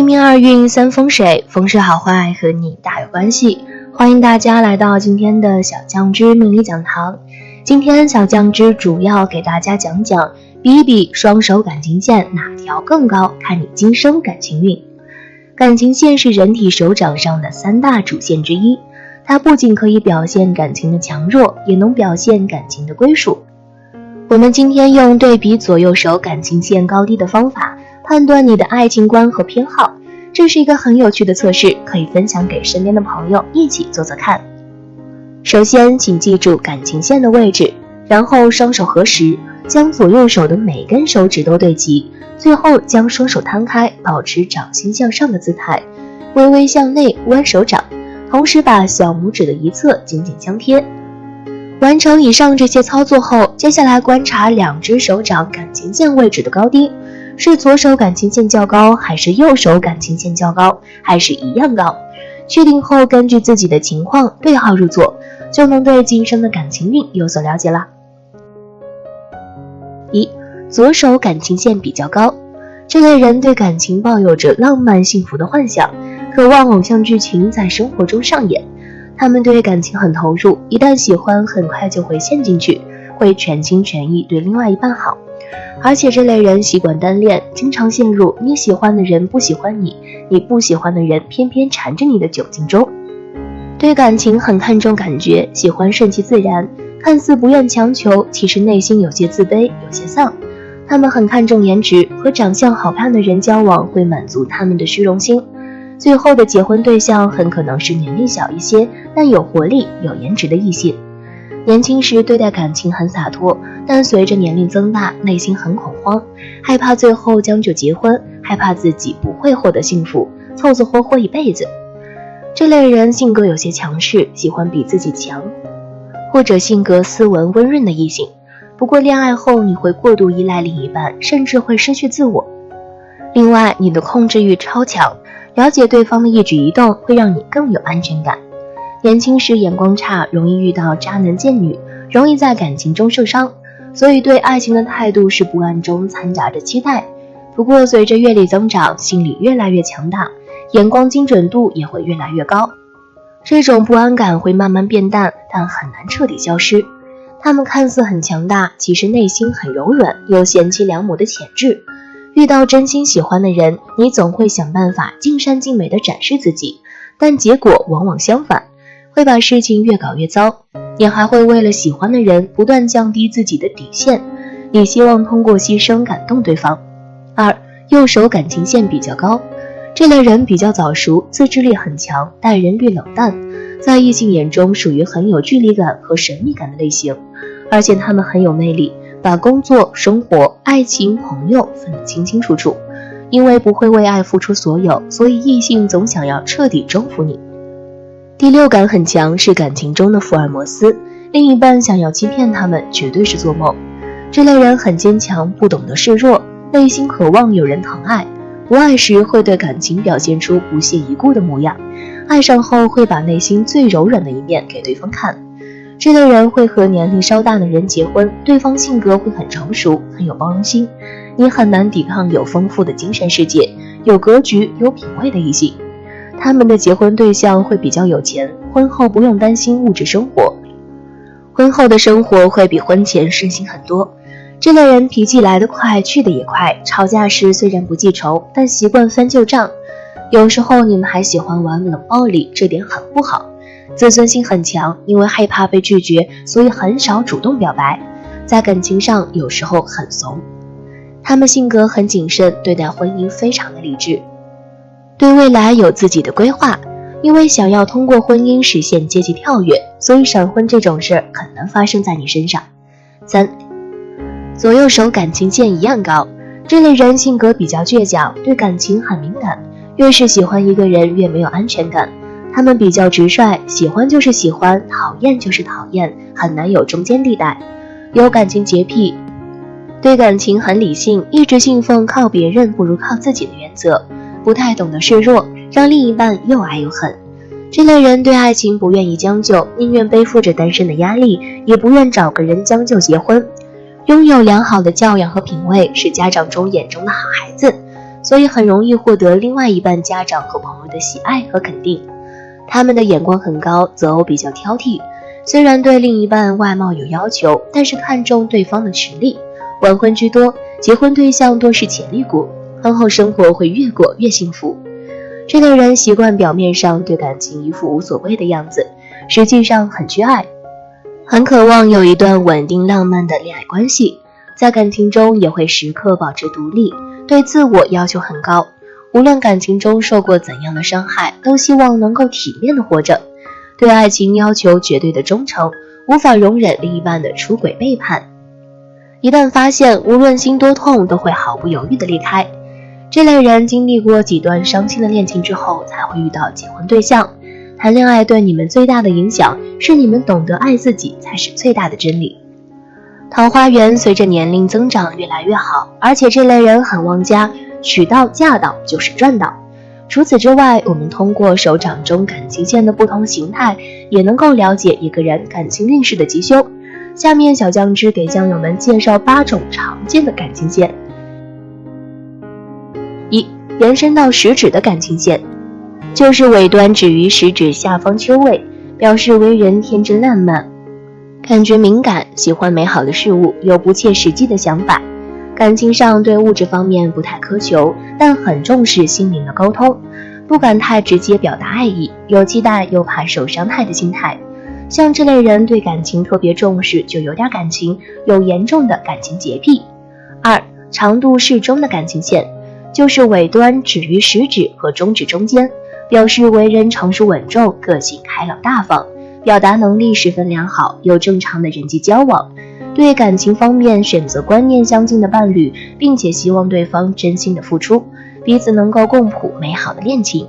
一命二运三风水，风水好坏和你大有关系。欢迎大家来到今天的小酱汁命理讲堂。今天小酱汁主要给大家讲讲比一比双手感情线哪条更高，看你今生感情运。感情线是人体手掌上的三大主线之一，它不仅可以表现感情的强弱，也能表现感情的归属。我们今天用对比左右手感情线高低的方法判断你的爱情观和偏好，这是一个很有趣的测试，可以分享给身边的朋友一起做做看。首先请记住感情线的位置，然后双手合十，将左右手的每根手指都对齐，最后将双手摊开，保持掌心向上的姿态，微微向内弯手掌，同时把小拇指的一侧紧紧相贴。完成以上这些操作后，接下来观察两只手掌感情线位置的高低，是左手感情线较高，还是右手感情线较高，还是一样高？确定后，根据自己的情况对号入座，就能对今生的感情运有所了解啦。1. 左手感情线比较高，这类人对感情抱有着浪漫幸福的幻想，渴望偶像剧情在生活中上演。他们对感情很投入，一旦喜欢很快就会陷进去，会全心全意对另外一半好。而且这类人习惯单恋，经常陷入你喜欢的人不喜欢你，你不喜欢的人偏偏缠着你的窘境中。对感情很看重感觉，喜欢顺其自然，看似不愿强求，其实内心有些自卑，有些丧。他们很看重颜值，和长相好看的人交往会满足他们的虚荣心。最后的结婚对象很可能是年龄小一些，但有活力、有颜值的异性。年轻时对待感情很洒脱，但随着年龄增大，内心很恐慌，害怕最后将就结婚，害怕自己不会获得幸福，凑凑合活一辈子。这类人性格有些强势，喜欢比自己强，或者性格斯文温润的异性。不过恋爱后你会过度依赖另一半，甚至会失去自我。另外，你的控制欲超强，了解对方的一举一动会让你更有安全感。年轻时眼光差，容易遇到渣男贱女，容易在感情中受伤，所以对爱情的态度是不安中掺杂着期待。不过随着阅历增长，心理越来越强大，眼光精准度也会越来越高。这种不安感会慢慢变淡，但很难彻底消失。他们看似很强大，其实内心很柔软，有贤妻良母的潜质。遇到真心喜欢的人，你总会想办法尽善尽美地展示自己，但结果往往相反，会把事情越搞越糟。你还会为了喜欢的人不断降低自己的底线，你希望通过牺牲感动对方。2. 右手感情线比较高，这类人比较早熟，自制力很强，待人略冷淡，在异性眼中属于很有距离感和神秘感的类型，而且他们很有魅力，把工作、生活、爱情、朋友分得清清楚楚。因为不会为爱付出所有，所以异性总想要彻底征服你。第六感很强，是感情中的福尔摩斯，另一半想要欺骗他们绝对是做梦。这类人很坚强，不懂得示弱，内心渴望有人疼爱，不爱时会对感情表现出不屑一顾的模样，爱上后会把内心最柔软的一面给对方看。这类人会和年龄稍大的人结婚，对方性格会很成熟，很有包容心，你很难抵抗有丰富的精神世界、有格局、有品位的异性。他们的结婚对象会比较有钱，婚后不用担心物质生活，婚后的生活会比婚前顺心很多。这类人脾气来得快，去得也快，吵架时虽然不记仇，但习惯翻旧账。有时候你们还喜欢玩冷暴力，这点很不好。自尊心很强，因为害怕被拒绝，所以很少主动表白，在感情上有时候很怂。他们性格很谨慎，对待婚姻非常的理智，对未来有自己的规划，因为想要通过婚姻实现阶级跳跃，所以闪婚这种事儿很难发生在你身上。3. 左右手感情线一样高，这类人性格比较倔强，对感情很敏感，越是喜欢一个人越没有安全感。他们比较直率，喜欢就是喜欢，讨厌就是讨厌，很难有中间地带，有感情洁癖，对感情很理性，一直信奉靠别人不如靠自己的原则，不太懂得示弱，让另一半又爱又恨。这类人对爱情不愿意将就，宁愿背负着单身的压力，也不愿找个人将就结婚。拥有良好的教养和品味，是家长中眼中的好孩子，所以很容易获得另外一半家长和朋友的喜爱和肯定。他们的眼光很高，择偶比较挑剔，虽然对另一半外貌有要求，但是看重对方的实力，晚婚居多，结婚对象多是潜力股，婚后生活会越过越幸福。这类人习惯表面上对感情一副无所谓的样子，实际上很缺爱，很渴望有一段稳定浪漫的恋爱关系，在感情中也会时刻保持独立，对自我要求很高，无论感情中受过怎样的伤害，都希望能够体面的活着，对爱情要求绝对的忠诚，无法容忍另一半的出轨背叛。一旦发现，无论心多痛，都会毫不犹豫的离开。这类人经历过几段伤心的恋情之后，才会遇到结婚对象。谈恋爱对你们最大的影响是你们懂得爱自己才是最大的真理。桃花源随着年龄增长越来越好，而且这类人很旺家，娶到嫁到就是赚到。除此之外，我们通过手掌中感情线的不同形态，也能够了解一个人感情运势的吉凶。下面小酱汁给酱友们介绍8种常见的感情线。1. 延伸到食指的感情线，就是尾端止于食指下方丘位，表示为人天真烂漫，感觉敏感，喜欢美好的事物，有不切实际的想法。感情上对物质方面不太苛求，但很重视心灵的沟通，不敢太直接表达爱意，有期待又怕受伤害的心态。像这类人对感情特别重视，就有点感情，有严重的感情洁癖。2. 长度适中的感情线，就是尾端止于食指和中指中间，表示为人成熟稳重，个性开朗大方，表达能力十分良好，有正常的人际交往，对感情方面选择观念相近的伴侣，并且希望对方真心的付出，彼此能够共谱美好的恋情。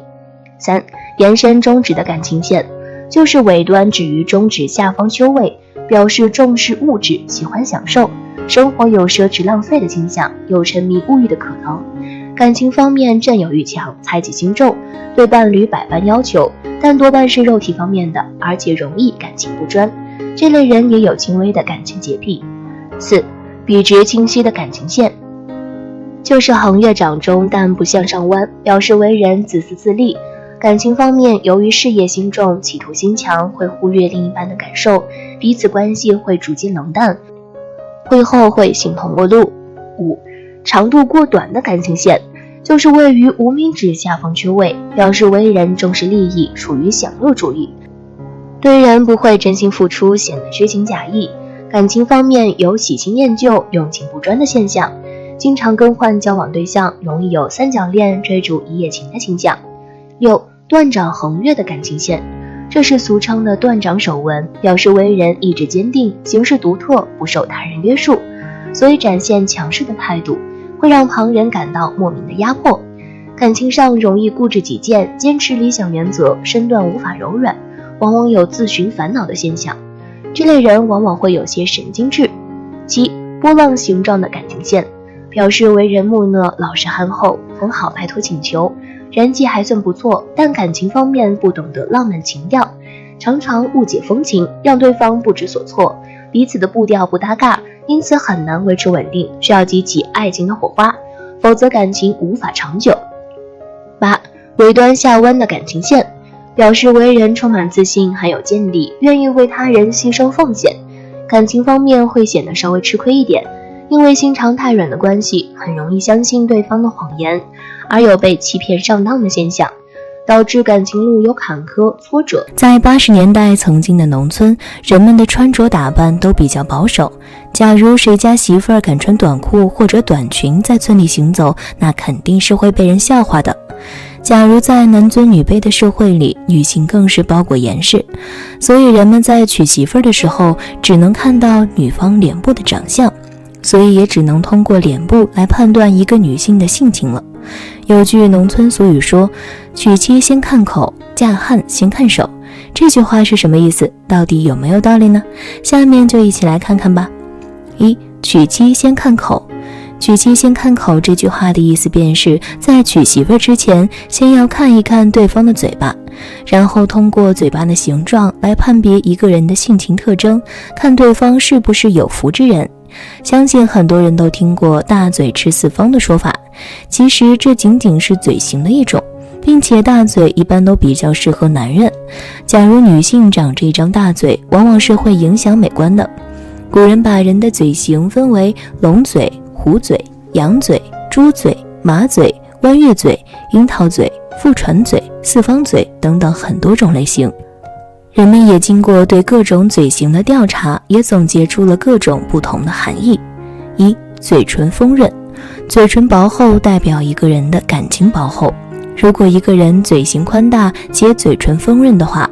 3. 延伸中指的感情线，就是尾端止于中指下方丘位，表示重视物质，喜欢享受，生活有奢侈浪费的倾向，有沉迷物欲的可能。感情方面占有欲强，猜忌心重，对伴侣百般要求，但多半是肉体方面的，而且容易感情不专。这类人也有轻微的感情洁癖。4. 笔直清晰的感情线，就是横越掌中但不向上弯，表示为人自私自利。感情方面，由于事业心重，企图心强，会忽略另一半的感受，彼此关系会逐渐冷淡，会后会形同陌路。5. 长度过短的感情线，就是位于无名指下方丘位，表示为人重视利益，处于享乐主义，对人不会真心付出，显得虚情假意。感情方面有喜新厌旧、用情不专的现象，经常更换交往对象，容易有三角恋、追逐一夜情的倾向。6. 断掌横越的感情线，这是俗称的断掌手纹，表示为人意志坚定，行事独特，不受他人约束，所以展现强势的态度，会让旁人感到莫名的压迫。感情上容易固执己见，坚持理想原则，身段无法柔软，往往有自寻烦恼的现象。这类人往往会有些神经质。7. 波浪形状的感情线，表示为人木讷，老实憨厚，很好拜托请求，人际还算不错，但感情方面不懂得浪漫情调，常常误解风情，让对方不知所措，彼此的步调不搭嘎，因此很难维持稳定，需要激起爱情的火花，否则感情无法长久。8. 尾端下弯的感情线，表示为人充满自信，很有见地，愿意为他人牺牲奉献，感情方面会显得稍微吃亏一点，因为心肠太软的关系，很容易相信对方的谎言，而有被欺骗上当的现象，导致感情路有坎坷挫折。在80年代曾经的农村，人们的穿着打扮都比较保守，假如谁家媳妇儿敢穿短裤或者短裙在村里行走，那肯定是会被人笑话的。假如在男尊女卑的社会里，女性更是包裹严实，所以人们在娶媳妇儿的时候只能看到女方脸部的长相，所以也只能通过脸部来判断一个女性的性情了。有句农村俗语说，娶妻先看口，嫁汉先看手，这句话是什么意思？到底有没有道理呢？下面就一起来看看吧。1. 娶妻先看口。娶妻先看口这句话的意思便是在娶媳妇之前，先要看一看对方的嘴巴，然后通过嘴巴的形状来判别一个人的性情特征，看对方是不是有福之人。相信很多人都听过大嘴吃四方的说法，其实这仅仅是嘴型的一种，并且大嘴一般都比较适合男人。假如女性长着一张大嘴，往往是会影响美观的。古人把人的嘴型分为龙嘴、虎嘴、羊嘴、猪嘴、马嘴、弯月嘴、樱桃嘴、腹船嘴、四方嘴等等很多种类型。人们也经过对各种嘴型的调查，也总结出了各种不同的含义。一、嘴唇丰润。嘴唇薄厚代表一个人的感情薄厚。如果一个人嘴型宽大且嘴唇丰润的话，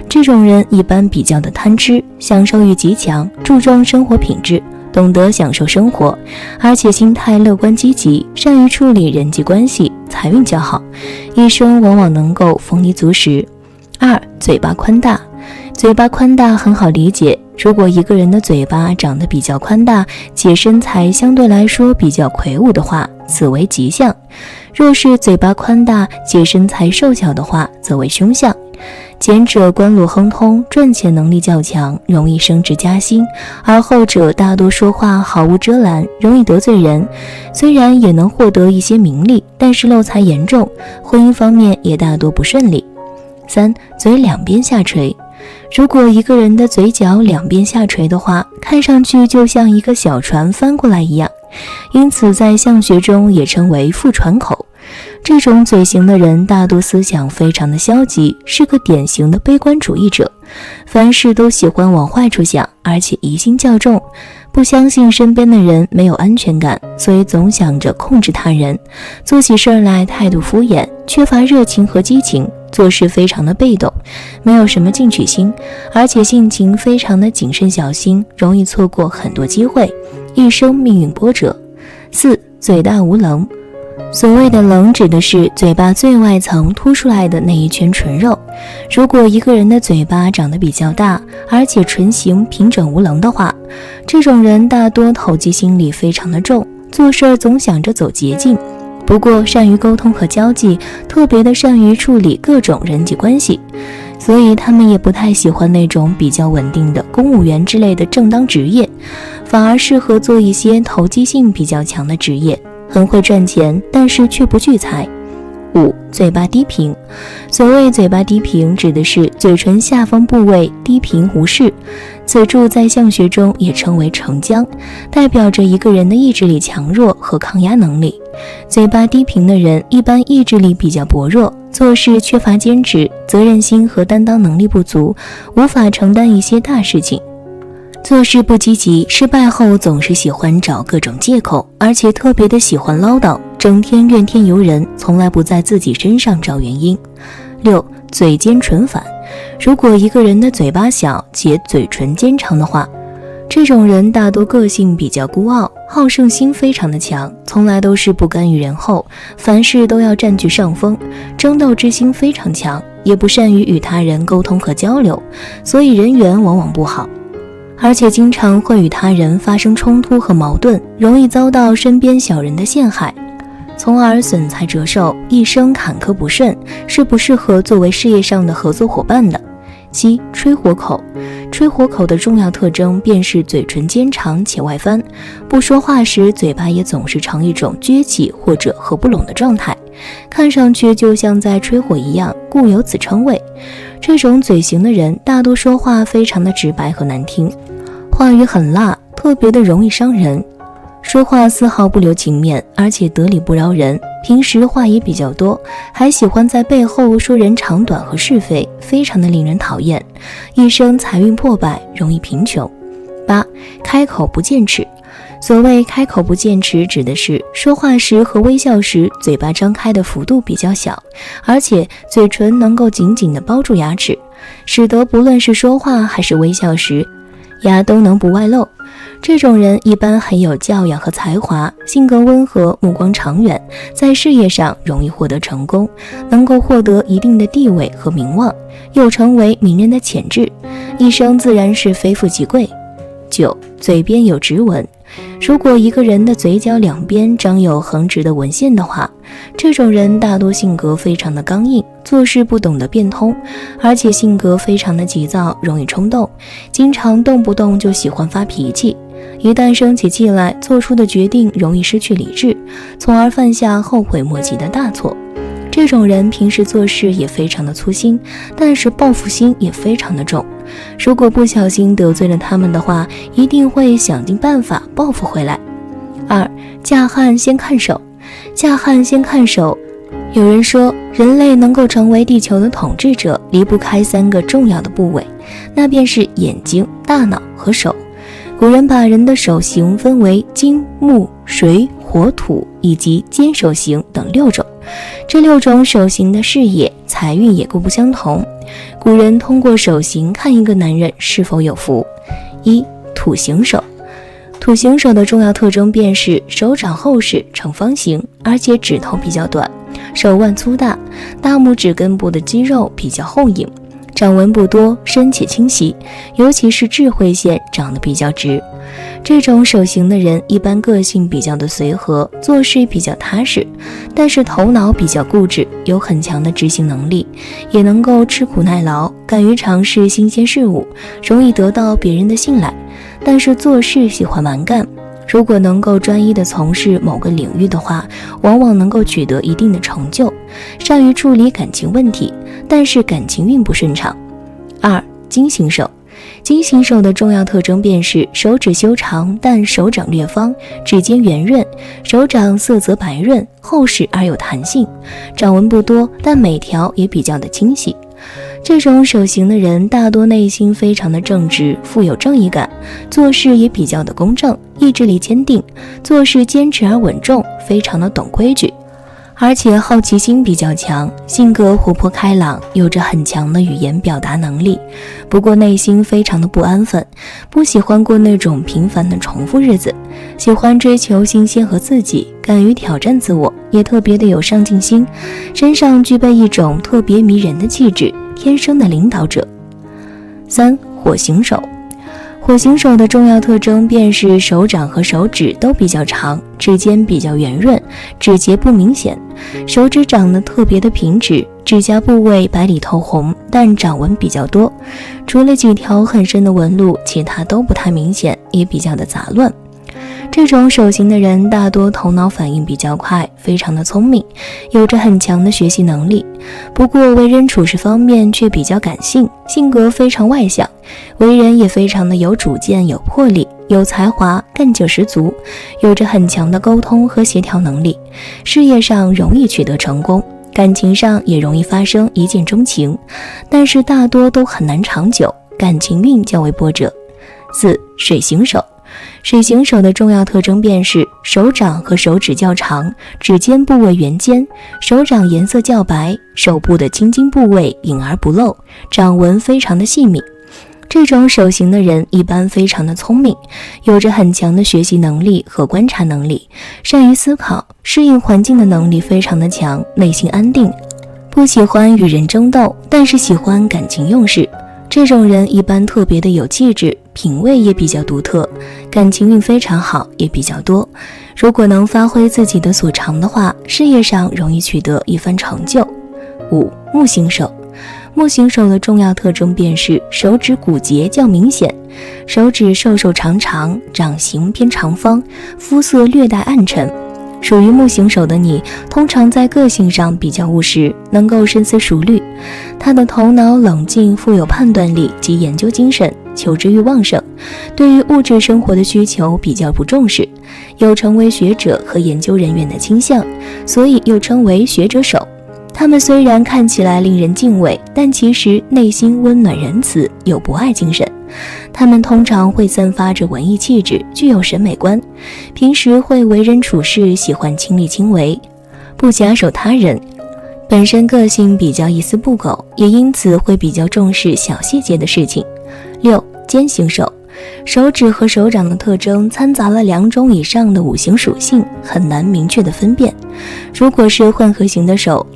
这种人一般比较的贪吃，享受欲极强，注重生活品质，懂得享受生活，而且心态乐观积极，善于处理人际关系，财运较好，一生往往能够丰衣足食。二、嘴巴宽大。嘴巴宽大很好理解，如果一个人的嘴巴长得比较宽大，且身材相对来说比较魁梧的话，此为吉相；若是嘴巴宽大且身材瘦小的话，则为凶相。前者官路亨通，赚钱能力较强，容易升职加薪，而后者大多说话毫无遮拦，容易得罪人，虽然也能获得一些名利，但是漏财严重，婚姻方面也大多不顺利。三、嘴两边下垂。如果一个人的嘴角两边下垂的话，看上去就像一个小船翻过来一样，因此在相学中也称为腹船口。这种嘴型的人大多思想非常的消极，是个典型的悲观主义者，凡事都喜欢往坏处想，而且疑心较重，不相信身边的人，没有安全感，所以总想着控制他人，做起事来态度敷衍，缺乏热情和激情，做事非常的被动，没有什么进取心，而且性情非常的谨慎小心，容易错过很多机会，一生命运波折。四、嘴大无棱。所谓的棱指的是嘴巴最外层凸出来的那一圈唇肉。如果一个人的嘴巴长得比较大，而且唇形平整无棱的话，这种人大多投机心理非常的重，做事总想着走捷径，不过善于沟通和交际，特别的善于处理各种人际关系，所以他们也不太喜欢那种比较稳定的公务员之类的正当职业，反而适合做一些投机性比较强的职业，很会赚钱，但是却不聚财。五、嘴巴低平。所谓嘴巴低平，指的是嘴唇下方部位低平无势，此处在相学中也称为承浆，代表着一个人的意志力强弱和抗压能力。嘴巴低平的人一般意志力比较薄弱，做事缺乏坚持，责任心和担当能力不足，无法承担一些大事情，做事不积极，失败后总是喜欢找各种借口，而且特别的喜欢唠叨，整天怨天尤人，从来不在自己身上找原因。六、嘴尖唇反。如果一个人的嘴巴小且嘴唇尖长的话，这种人大多个性比较孤傲，好胜心非常的强，从来都是不甘于人后，凡事都要占据上风，争斗之心非常强，也不善于与他人沟通和交流，所以人缘往往不好，而且经常会与他人发生冲突和矛盾，容易遭到身边小人的陷害，从而损财折寿，一生坎坷不顺，是不适合作为事业上的合作伙伴的。七、吹火口。吹火口的重要特征便是嘴唇尖长且外翻，不说话时嘴巴也总是呈一种撅起或者合不拢的状态，看上去就像在吹火一样，故有此称谓。这种嘴型的人大多说话非常的直白和难听，话语很辣，特别的容易伤人，说话丝毫不留情面，而且得理不饶人，平时话也比较多，还喜欢在背后说人长短和是非，非常的令人讨厌，一生财运破败，容易贫穷。八、开口不见齿。所谓开口不见齿，指的是说话时和微笑时嘴巴张开的幅度比较小，而且嘴唇能够紧紧地包住牙齿，使得不论是说话还是微笑时，牙都能不外露。这种人一般很有教养和才华，性格温和，目光长远，在事业上容易获得成功，能够获得一定的地位和名望，又成为名人的潜质，一生自然是非富即贵。九、嘴边有直纹。如果一个人的嘴角两边长有横直的纹线的话，这种人大多性格非常的刚硬，做事不懂得变通，而且性格非常的急躁，容易冲动，经常动不动就喜欢发脾气，一旦生起气来，做出的决定容易失去理智，从而犯下后悔莫及的大错。这种人平时做事也非常的粗心，但是报复心也非常的重。如果不小心得罪了他们的话，一定会想尽办法报复回来。2. 嫁汉先看手。嫁汉先看手。有人说，人类能够成为地球的统治者，离不开3个重要的部位，那便是眼睛、大脑和手。古人把人的手型分为金、木、水、火、土以及坚手型等6种。这6种手型的事业、财运也各不相同。古人通过手型看一个男人是否有福。1. 土型手。土型手的重要特征便是手掌厚实呈方形，而且指头比较短，手腕粗大，大拇指根部的肌肉比较厚硬，掌纹不多，深且清晰，尤其是智慧线长得比较直。这种手型的人一般个性比较的随和，做事比较踏实，但是头脑比较固执，有很强的执行能力，也能够吃苦耐劳，敢于尝试新鲜事物，容易得到别人的信赖，但是做事喜欢蛮干。如果能够专一地从事某个领域的话，往往能够取得一定的成就，善于处理感情问题，但是感情运不顺畅。2. 金型手。金型手的重要特征便是手指修长，但手掌略方，指尖圆润，手掌色泽白润，厚实而有弹性，掌纹不多，但每条也比较的清晰。这种手型的人大多内心非常的正直，富有正义感，做事也比较的公正，意志力坚定，做事坚持而稳重，非常的懂规矩，而且好奇心比较强，性格活泼开朗，有着很强的语言表达能力。不过内心非常的不安分，不喜欢过那种平凡的重复日子，喜欢追求新鲜和刺激，敢于挑战自我，也特别的有上进心，身上具备一种特别迷人的气质，天生的领导者。3. 火型手。火型手的重要特征便是手掌和手指都比较长，指尖比较圆润，指节不明显，手指长得特别的平直，指甲部位白里透红，但掌纹比较多，除了几条很深的纹路，其他都不太明显，也比较的杂乱。这种手型的人大多头脑反应比较快，非常的聪明，有着很强的学习能力，不过为人处事方面却比较感性，性格非常外向，为人也非常的有主见，有魄力，有才华，干劲十足，有着很强的沟通和协调能力，事业上容易取得成功，感情上也容易发生一见钟情，但是大多都很难长久，感情运较为波折。4. 水型手。水型手的重要特征便是手掌和手指较长，指尖部位圆尖，手掌颜色较白，手部的青筋部位隐而不露，掌纹非常的细密。这种手型的人一般非常的聪明，有着很强的学习能力和观察能力，善于思考，适应环境的能力非常的强，内心安定，不喜欢与人争斗，但是喜欢感情用事。这种人一般特别的有气质，品味也比较独特，感情运非常好，也比较多。如果能发挥自己的所长的话，事业上容易取得一番成就。5. 木型手。木型手的重要特征便是手指骨节较明显，手指瘦瘦长长，掌形偏长方，肤色略带暗沉。属于木型手的你，通常在个性上比较务实，能够深思熟虑。他的头脑冷静，富有判断力及研究精神，求知欲旺盛，对于物质生活的需求比较不重视，有成为学者和研究人员的倾向，所以又称为学者手。他们虽然看起来令人敬畏，但其实内心温暖仁慈，有博爱精神。他们通常会散发着文艺气质，具有审美观，平时会为人处事喜欢亲力亲为，不假手他人，本身个性比较一丝不苟，也因此会比较重视小细节的事情。6. 尖型手。手指和手掌的特征掺杂了2种以上的五行属性，很难明确的分辨。如果是混合型的手，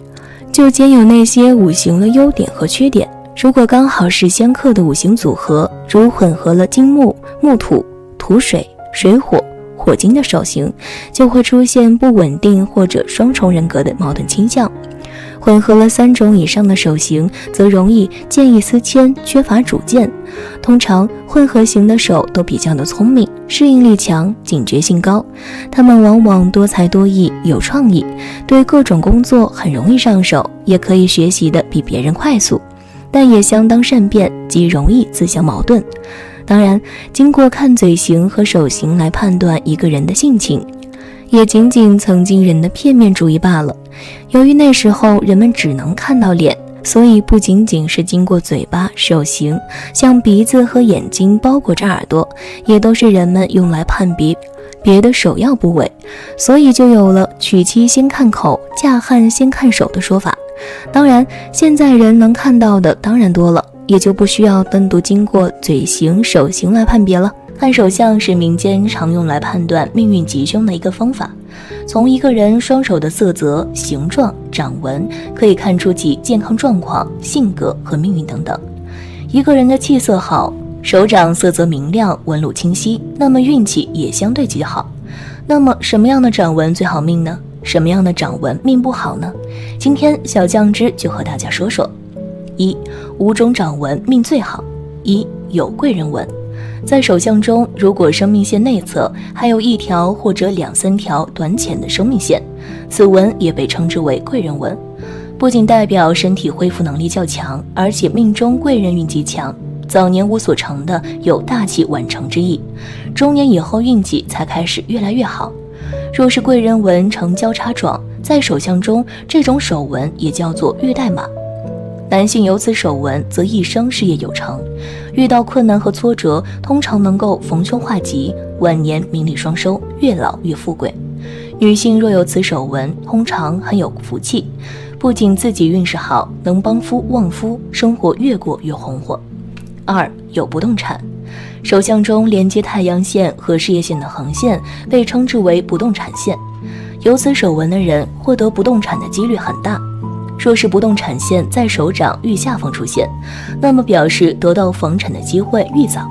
就兼有那些五行的优点和缺点。如果刚好是相克的五行组合，如混合了金木、木土、土水、水火、火金的手型，就会出现不稳定或者双重人格的矛盾倾向。混合了3种以上的手型，则容易见异思迁，缺乏主见。通常混合型的手都比较的聪明，适应力强，警觉性高。他们往往多才多艺，有创意，对各种工作很容易上手，也可以学习的比别人快速，但也相当善变，极容易自相矛盾。当然，经过看嘴型和手型来判断一个人的性情，也仅仅曾经人的片面主义罢了。由于那时候人们只能看到脸，所以不仅仅是经过嘴巴、手型，像鼻子和眼睛包裹着耳朵，也都是人们用来判别的首要部位，所以就有了娶妻先看口，嫁汉先看手的说法。当然，现在人能看到的当然多了，也就不需要单独经过嘴型、手型来判别了。看手相是民间常用来判断命运吉凶的一个方法，从一个人双手的色泽、形状、掌纹可以看出其健康状况、性格和命运等等。一个人的气色好，手掌色泽明亮，纹路清晰，那么运气也相对极好。那么什么样的掌纹最好命呢？什么样的掌纹命不好呢？今天小酱汁就和大家说说。5种掌纹命最好。有贵人纹。在手相中，如果生命线内侧还有1条或者2、3条短浅的生命线，此纹也被称之为贵人纹。不仅代表身体恢复能力较强，而且命中贵人运极强，早年无所成的有大器晚成之意，中年以后运气才开始越来越好。若是贵人纹呈交叉状，在手相中这种手纹也叫做月带马。男性有此手纹则一生事业有成，遇到困难和挫折通常能够逢凶化吉，晚年名利双收，越老越富贵。女性若有此手纹，通常很有福气，不仅自己运势好，能帮夫旺夫，生活越过越红火。有不动产。手相中连接太阳线和事业线的横线被称之为不动产线，有此手纹的人获得不动产的几率很大。若是不动产线在手掌愈下方出现，那么表示得到房产的机会愈早，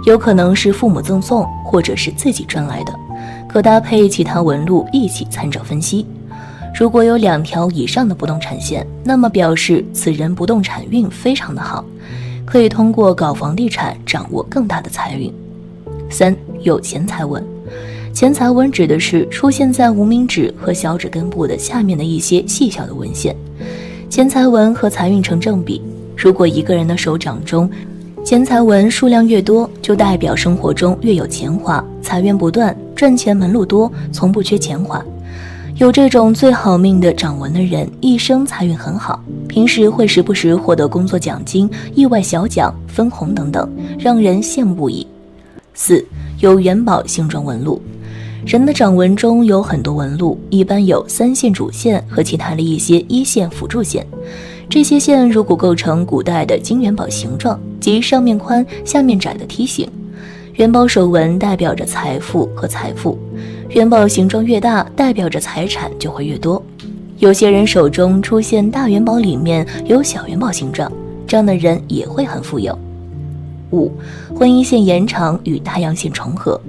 有可能是父母赠送或者是自己赚来的，可搭配其他纹路一起参照分析。如果有2条以上的不动产线，那么表示此人不动产运非常的好，可以通过搞房地产掌握更大的财运。有钱财纹。钱财纹指的是出现在无名指和小指根部的下面的一些细小的纹线。钱财纹和财运成正比，如果一个人的手掌中钱财纹数量越多，就代表生活中越有钱花，财源不断，赚钱门路多，从不缺钱花。有这种最好命的掌纹的人，一生财运很好，平时会时不时获得工作奖金、意外小奖、分红等等，让人羡慕不已。有元宝形状纹路。人的掌纹中有很多纹路，一般有3线主线和其他的一些1线辅助线。这些线如果构成古代的金元宝形状，即上面宽下面窄的梯形。元宝手纹代表着财富和财富，元宝形状越大，代表着财产就会越多。有些人手中出现大元宝里面有小元宝形状，这样的人也会很富有。婚姻线延长与太阳线重合。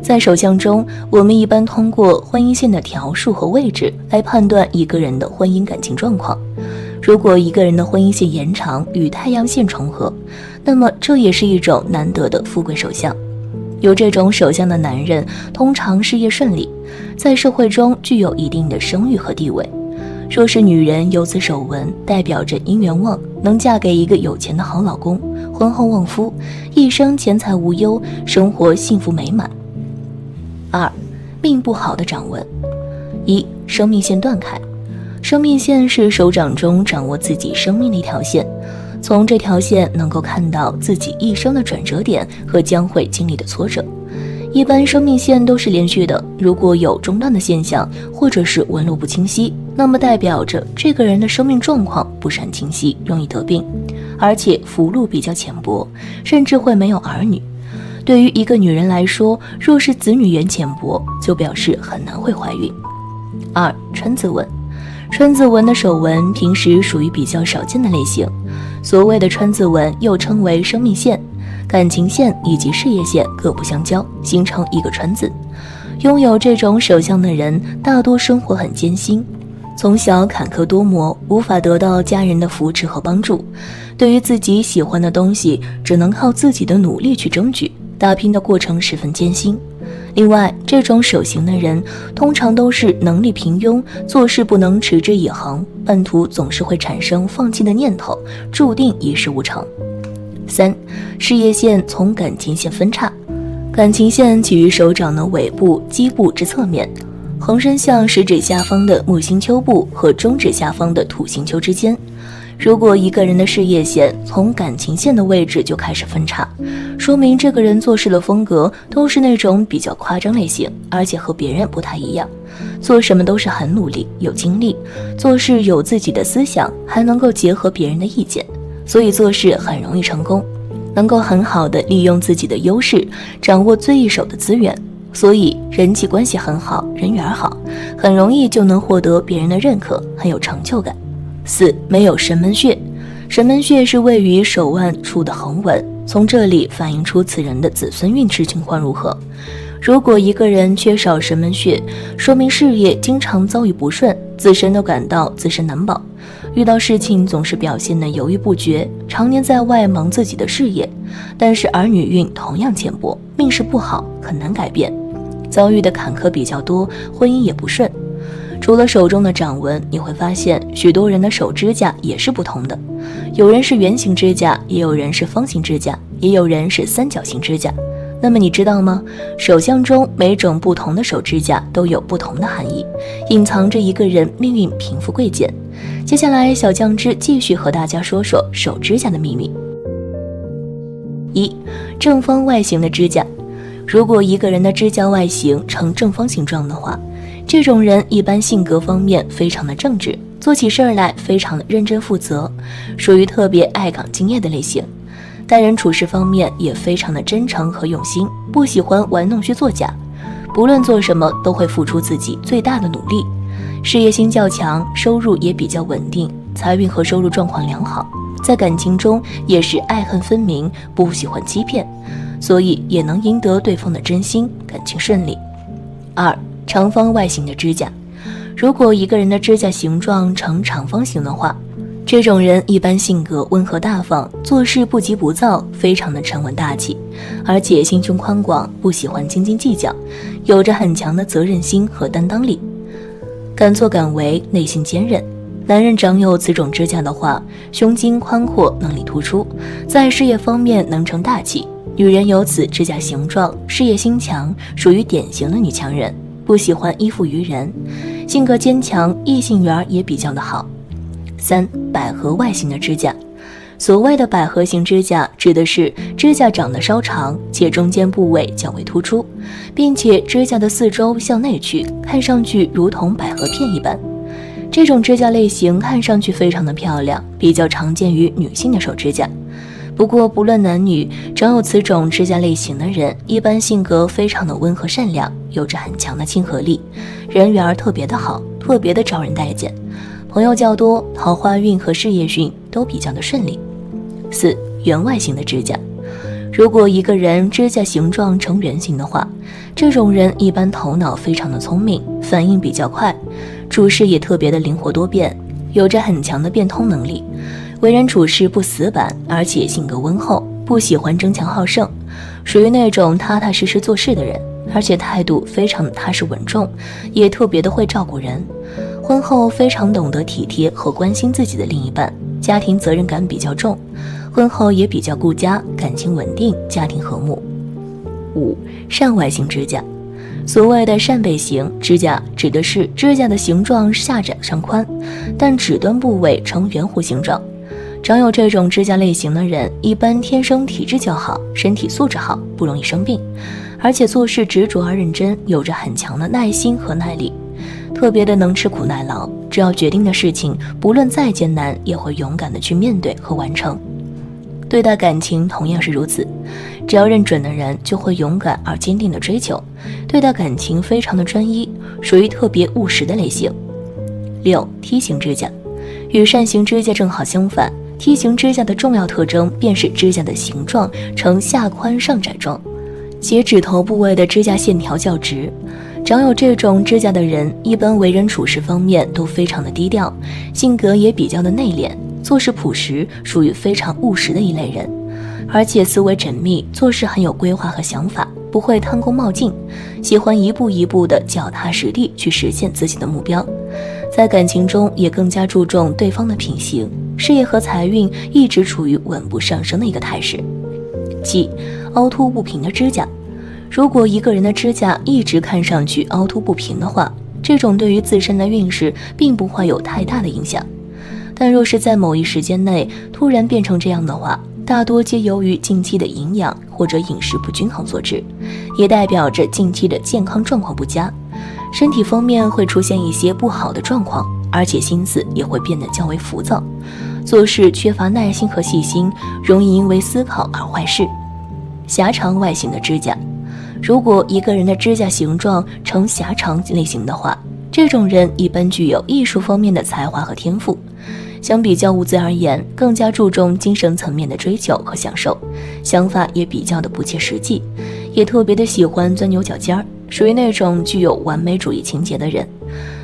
在手相中，我们一般通过婚姻线的条数和位置来判断一个人的婚姻感情状况。如果一个人的婚姻线延长与太阳线重合，那么这也是一种难得的富贵手相。有这种手相的男人通常事业顺利，在社会中具有一定的声誉和地位。若是女人有此手纹，代表着姻缘旺，能嫁给一个有钱的好老公，婚后旺夫，一生钱财无忧，生活幸福美满。命不好的掌纹。生命线断开。生命线是手掌中掌握自己生命的一条线，从这条线能够看到自己一生的转折点和将会经历的挫折。一般生命线都是连续的，如果有中断的现象，或者是纹路不清晰，那么代表着这个人的生命状况不是很清晰，容易得病，而且福禄比较浅薄，甚至会没有儿女。对于一个女人来说，若是子女缘浅薄，就表示很难会怀孕。川字纹。川字纹的手纹平时属于比较少见的类型。所谓的川字纹又称为生命线、感情线以及事业线各不相交，形成一个川字。拥有这种手相的人，大多生活很艰辛，从小坎坷多磨，无法得到家人的扶持和帮助。对于自己喜欢的东西，只能靠自己的努力去争取，打拼的过程十分艰辛。另外，这种手型的人通常都是能力平庸，做事不能持之以恒，半途总是会产生放弃的念头，注定一事无成。3. 事业线从感情线分叉。感情线起于手掌的尾部、基部之侧面，横伸向食指下方的木星丘部和中指下方的土星丘之间。如果一个人的事业线从感情线的位置就开始分叉，说明这个人做事的风格都是那种比较夸张类型，而且和别人不太一样，做什么都是很努力、有精力，做事有自己的思想，还能够结合别人的意见，所以做事很容易成功，能够很好的利用自己的优势，掌握最一手的资源，所以人际关系很好，人缘好，很容易就能获得别人的认可，很有成就感。4. 没有神门穴。神门穴是位于手腕处的横纹，从这里反映出此人的子孙运势情况如何。如果一个人缺少神门穴，说明事业经常遭遇不顺，自身都感到自身难保，遇到事情总是表现得犹豫不决，常年在外忙自己的事业，但是儿女运同样浅薄，命势不好，很难改变，遭遇的坎坷比较多，婚姻也不顺。除了手中的掌纹，你会发现许多人的手指甲也是不同的，有人是圆形指甲，也有人是方形指甲，也有人是三角形指甲。那么你知道吗？手相中每种不同的手指甲都有不同的含义，隐藏着一个人命运贫富贵贱。接下来小酱汁继续和大家说说手指甲的秘密。1. 正方外形的指甲。如果一个人的指甲外形呈正方形状的话，这种人一般性格方面非常的正直，做起事儿来非常的认真负责，属于特别爱岗敬业的类型。待人处事方面也非常的真诚和用心，不喜欢玩弄虚作假，不论做什么都会付出自己最大的努力。事业心较强，收入也比较稳定，财运和收入状况良好。在感情中也是爱恨分明，不喜欢欺骗，所以也能赢得对方的真心，感情顺利。2. 长方外形的指甲。如果一个人的指甲形状呈长方形的话，这种人一般性格温和大方，做事不急不躁，非常的沉稳大气，而且心胸宽广，不喜欢斤斤计较，有着很强的责任心和担当力，敢作敢为，内心坚韧。男人长有此种指甲的话，胸襟宽阔，能力突出，在事业方面能成大器。女人有此指甲形状，事业心强，属于典型的女强人，不喜欢依附于人，性格坚强，异性缘也比较的好。3. 百合外形的指甲。所谓的百合型指甲，指的是指甲长得稍长，且中间部位较为突出，并且指甲的四周向内去，看上去如同百合片一般。这种指甲类型看上去非常的漂亮，比较常见于女性的手指甲。不过不论男女，长有此种指甲类型的人，一般性格非常的温和善良，有着很强的亲和力，人缘特别的好，特别的招人待见，朋友较多，桃花运和事业运都比较的顺利。4. 圆外形的指甲。如果一个人指甲形状呈圆形的话，这种人一般头脑非常的聪明，反应比较快，处事也特别的灵活多变，有着很强的变通能力，为人处事不死板，而且性格温厚，不喜欢争强好胜，属于那种踏踏实实做事的人，而且态度非常的踏实稳重，也特别的会照顾人。婚后非常懂得体贴和关心自己的另一半，家庭责任感比较重，婚后也比较顾家，感情稳定，家庭和睦。5. 扇外形指甲。所谓的扇贝型指甲，指的是指甲的形状下窄上宽，但指端部位呈圆弧形状。长有这种指甲类型的人，一般天生体质较好，身体素质好，不容易生病，而且做事执着而认真，有着很强的耐心和耐力，特别的能吃苦耐劳，只要决定的事情，不论再艰难，也会勇敢的去面对和完成。对待感情同样是如此，只要认准的人，就会勇敢而坚定的追求，对待感情非常的专一，属于特别务实的类型。6. 梯形指甲。与扇形指甲正好相反，梯形指甲的重要特征便是指甲的形状呈下宽上窄状，且指头部位的指甲线条较直。长有这种指甲的人，一般为人处事方面都非常的低调，性格也比较的内敛，做事朴实，属于非常务实的一类人。而且思维缜密，做事很有规划和想法，不会贪功冒进，喜欢一步一步的脚踏实地去实现自己的目标。在感情中也更加注重对方的品行，事业和财运一直处于稳步上升的一个态势。即凹凸不平的指甲，如果一个人的指甲一直看上去凹凸不平的话，这种对于自身的运势并不会有太大的影响。但若是在某一时间内突然变成这样的话，大多皆由于近期的营养或者饮食不均衡所致，也代表着近期的健康状况不佳，身体方面会出现一些不好的状况，而且心思也会变得较为浮躁，做事缺乏耐心和细心，容易因为思考而坏事。狭长外形的指甲，如果一个人的指甲形状呈狭长类型的话，这种人一般具有艺术方面的才华和天赋，相比较物资而言，更加注重精神层面的追求和享受，想法也比较的不切实际，也特别的喜欢钻牛角尖儿，属于那种具有完美主义情节的人，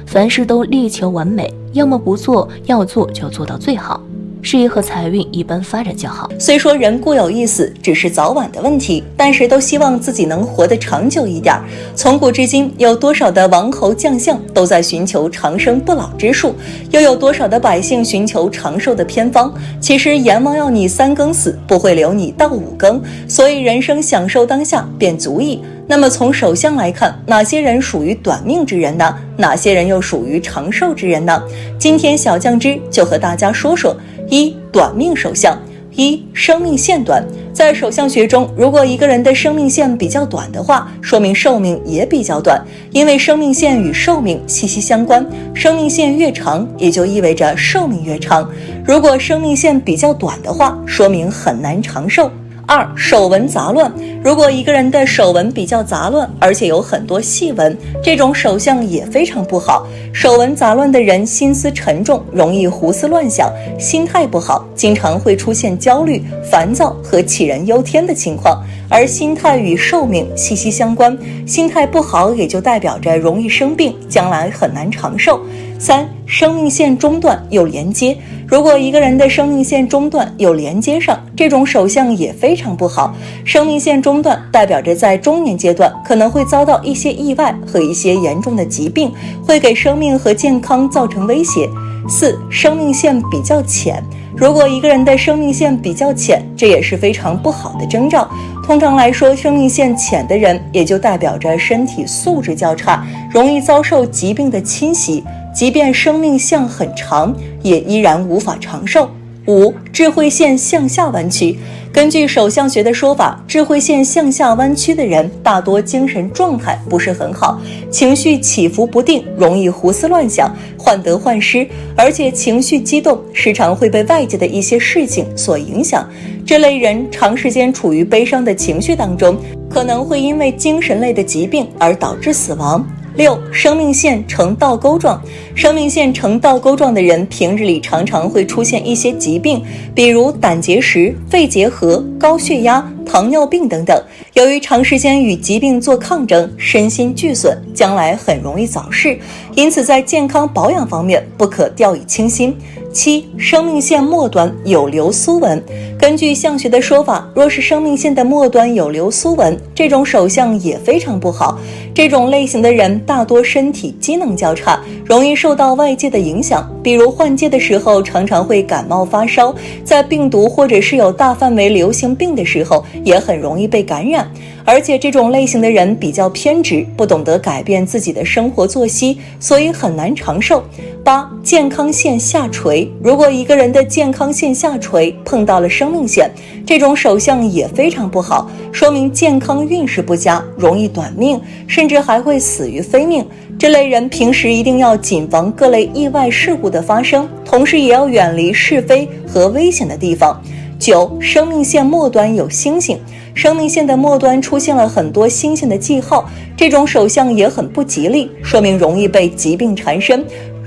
凡事都力求完美，要么不做，要做就要做到最好。事业和财运一般发展较好。虽说人固有一死，只是早晚的问题，但谁都希望自己能活得长久一点。从古至今，有多少的王侯将相都在寻求长生不老之术，又有多少的百姓寻求长寿的偏方。其实阎王要你3更死，不会留你到5更，所以人生享受当下便足矣。那么从手相来看，哪些人属于短命之人呢？哪些人又属于长寿之人呢？今天小酱汁就和大家说说。一、短命手相。一、生命线短。在手相学中，如果一个人的生命线比较短的话，说明寿命也比较短，因为生命线与寿命息息相关，生命线越长，也就意味着寿命越长。如果生命线比较短的话，说明很难长寿。二、手纹杂乱。如果一个人的手纹比较杂乱，而且有很多细纹，这种手相也非常不好。手纹杂乱的人心思沉重，容易胡思乱想，心态不好，经常会出现焦虑、烦躁和杞人忧天的情况。而心态与寿命息息相关，心态不好也就代表着容易生病，将来很难长寿。三、生命线中断又连接。如果一个人的生命线中断又连接上，这种手相也非常不好。生命线中断代表着在中年阶段可能会遭到一些意外和一些严重的疾病，会给生命和健康造成威胁。四、生命线比较浅。如果一个人的生命线比较浅，这也是非常不好的征兆。通常来说，生命线浅的人也就代表着身体素质较差，容易遭受疾病的侵袭，即便生命线很长，也依然无法长寿。五、智慧线向下弯曲。根据手相学的说法，智慧线向下弯曲的人大多精神状态不是很好，情绪起伏不定，容易胡思乱想，患得患失，而且情绪激动，时常会被外界的一些事情所影响。这类人长时间处于悲伤的情绪当中，可能会因为精神类的疾病而导致死亡。六、生命线呈倒钩状。生命线呈倒钩状的人，平日里常常会出现一些疾病，比如胆结石、肺结核、高血压、糖尿病等等。由于长时间与疾病做抗争，身心俱损，将来很容易早逝，因此在健康保养方面不可掉以轻心。七、生命线末端有流苏纹。根据相学的说法，若是生命线的末端有流苏纹，这种手相也非常不好。这种类型的人大多身体机能较差，容易受到外界的影响，比如换届的时候常常会感冒发烧，在病毒或者是有大范围流行病的时候也很容易被感染。而且这种类型的人比较偏执，不懂得改变自己的生活作息，所以很难长寿。八、健康线下垂。如果一个人的健康线下垂碰到了生命线，这种手相也非常不好，说明健康运势不佳，容易短命，甚至还会死于非命。这类人平时一定要谨防各类意外事故的发生，同时也要远离是非和危险的地方。九、生命线末端有星星。生命线的末端出现了很多星星的记号，这种手相也很不吉利，说明容易被疾病缠身，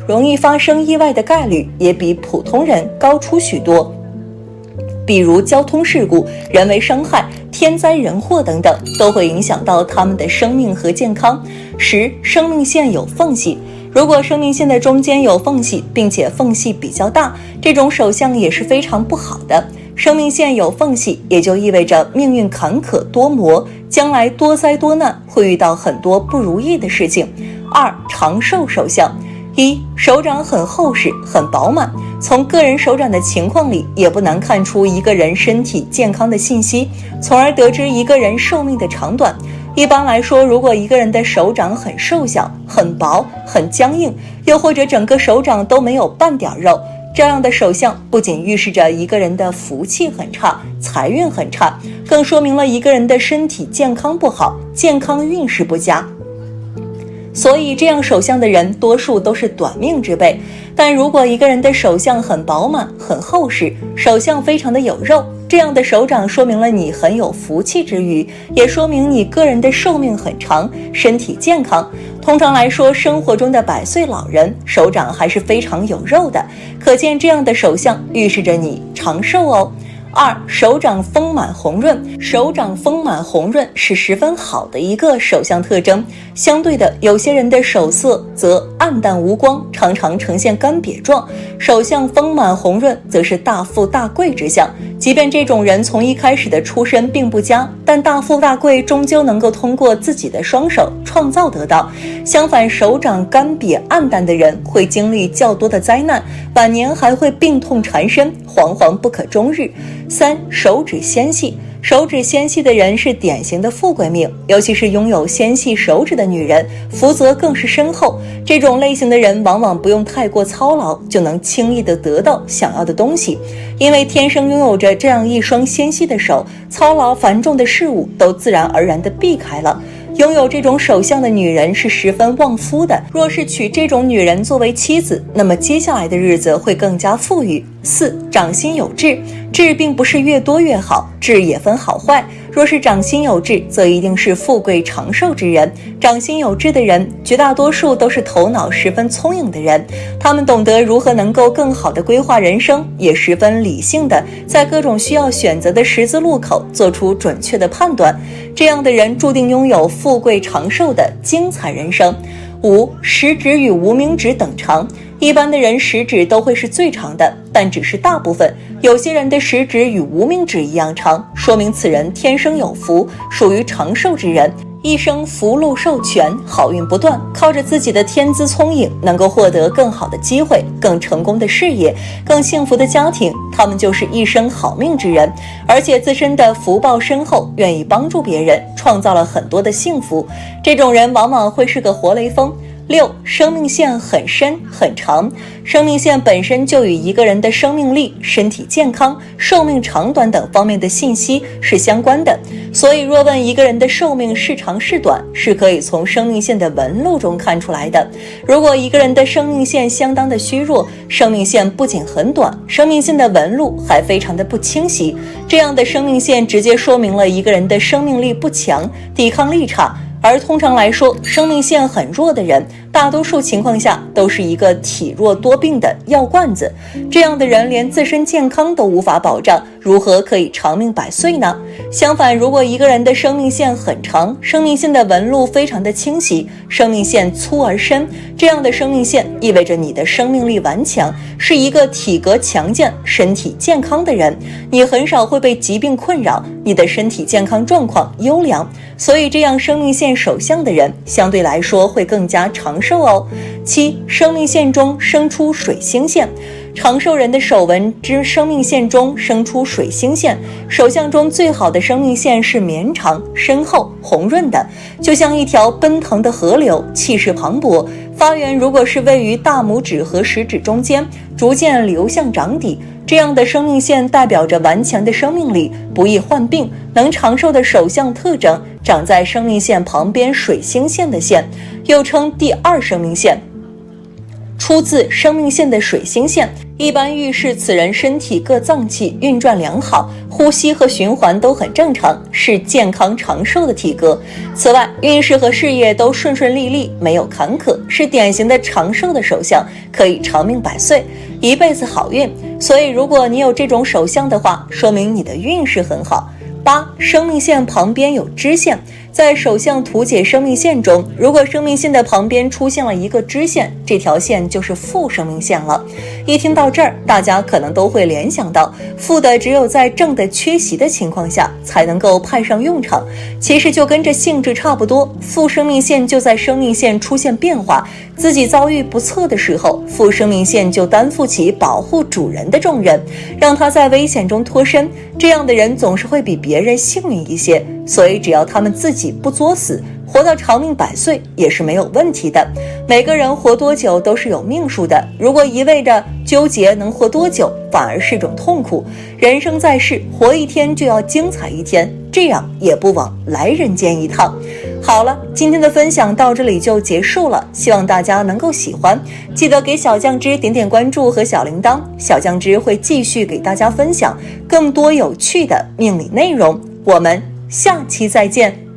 容易发生意外的概率也比普通人高出许多。比如交通事故、人为伤害、天灾人祸等等，都会影响到他们的生命和健康。十、生命线有缝隙。如果生命线的中间有缝隙，并且缝隙比较大，这种手相也是非常不好的。生命线有缝隙，也就意味着命运坎坷多磨，将来多灾多难，会遇到很多不如意的事情。2. 长寿手相。1. 手掌很厚实，很饱满，从个人手掌的情况里也不难看出一个人身体健康的信息，从而得知一个人寿命的长短。一般来说，如果一个人的手掌很瘦小、很薄、很僵硬，又或者整个手掌都没有半点肉，这样的手相不仅预示着一个人的福气很差，财运很差，更说明了一个人的身体健康不好，健康运势不佳。所以这样手相的人多数都是短命之辈。但如果一个人的手相很饱满、很厚实，手相非常的有肉，这样的手掌说明了你很有福气之余，也说明你个人的寿命很长，身体健康。通常来说，生活中的100岁老人手掌还是非常有肉的，可见这样的手相预示着你长寿哦。2. 手掌丰满红润。手掌丰满红润是十分好的一个手相特征。相对的，有些人的手色则暗淡无光，常常呈现干瘪状。手相丰满红润则是大富大贵之相。即便这种人从一开始的出身并不佳，但大富大贵终究能够通过自己的双手创造得到。相反，手掌干瘪暗淡的人会经历较多的灾难，晚年还会病痛缠身，惶惶不可终日。3. 手指纤细。手指纤细的人是典型的富贵命，尤其是拥有纤细手指的女人，福泽更是深厚。这种类型的人往往不用太过操劳，就能轻易地得到想要的东西，因为天生拥有着这样一双纤细的手，操劳繁重的事物都自然而然地避开了。拥有这种手相的女人是十分旺夫的，若是娶这种女人作为妻子，那么接下来的日子会更加富裕。4. 掌心有痣。痣并不是越多越好，痣也分好坏，若是掌心有痣，则一定是富贵长寿之人。掌心有痣的人，绝大多数都是头脑十分聪颖的人，他们懂得如何能够更好地规划人生，也十分理性的在各种需要选择的十字路口做出准确的判断。这样的人注定拥有富贵长寿的精彩人生。5. 食指与无名指等长。一般的人食指都会是最长的，但只是大部分。有些人的食指与无名指一样长，说明此人天生有福，属于长寿之人，一生福禄寿全，好运不断，靠着自己的天资聪颖，能够获得更好的机会，更成功的事业，更幸福的家庭，他们就是一生好命之人，而且自身的福报深厚，愿意帮助别人，创造了很多的幸福。这种人往往会是个活雷锋。6. 生命线很深很长。生命线本身就与一个人的生命力、身体健康、寿命长短等方面的信息是相关的，所以若问一个人的寿命是长是短，是可以从生命线的纹路中看出来的。如果一个人的生命线相当的虚弱，生命线不仅很短，生命线的纹路还非常的不清晰，这样的生命线直接说明了一个人的生命力不强，抵抗力差。而通常来说，生命线很弱的人，大多数情况下都是一个体弱多病的药罐子。这样的人连自身健康都无法保障，如何可以长命100岁呢？相反，如果一个人的生命线很长，生命线的纹路非常的清晰，生命线粗而深，这样的生命线意味着你的生命力顽强，是一个体格强健、身体健康的人，你很少会被疾病困扰，你的身体健康状况优良，所以这样生命线手相的人相对来说会更加长寿哦。7. 生命线中生出水星线。长寿人的手纹之生命线中生出水星线，手相中最好的生命线是绵长、深厚、红润的，就像一条奔腾的河流，气势磅礴。发源如果是位于大拇指和食指中间，逐渐流向掌底，这样的生命线代表着顽强的生命力，不易患病，能长寿的手相特征。长在生命线旁边水星线的线，又称第二生命线，出自生命线的水星线，一般预示此人身体各脏器运转良好，呼吸和循环都很正常，是健康长寿的体格。此外，运势和事业都顺顺利利，没有坎坷，是典型的长寿的手相，可以长命100岁，一辈子好运。所以如果你有这种手相的话，说明你的运势很好。8. 生命线旁边有支线。在手相图解生命线中，如果生命线的旁边出现了一个支线，这条线就是负生命线了。一听到这儿，大家可能都会联想到，负的只有在正的缺席的情况下才能够派上用场。其实就跟这性质差不多，负生命线就在生命线出现变化，自己遭遇不测的时候，负生命线就担负起保护主人的重任，让他在危险中脱身。这样的人总是会比别人幸运一些，所以只要他们自己不作死，活到长命百岁也是没有问题的。每个人活多久都是有命数的，如果一味的纠结能活多久，反而是种痛苦。人生在世，活一天就要精彩一天，这样也不枉来人间一趟。好了，今天的分享到这里就结束了，希望大家能够喜欢，记得给小酱汁点点关注和小铃铛，小酱汁会继续给大家分享更多有趣的命理内容，我们下期再见。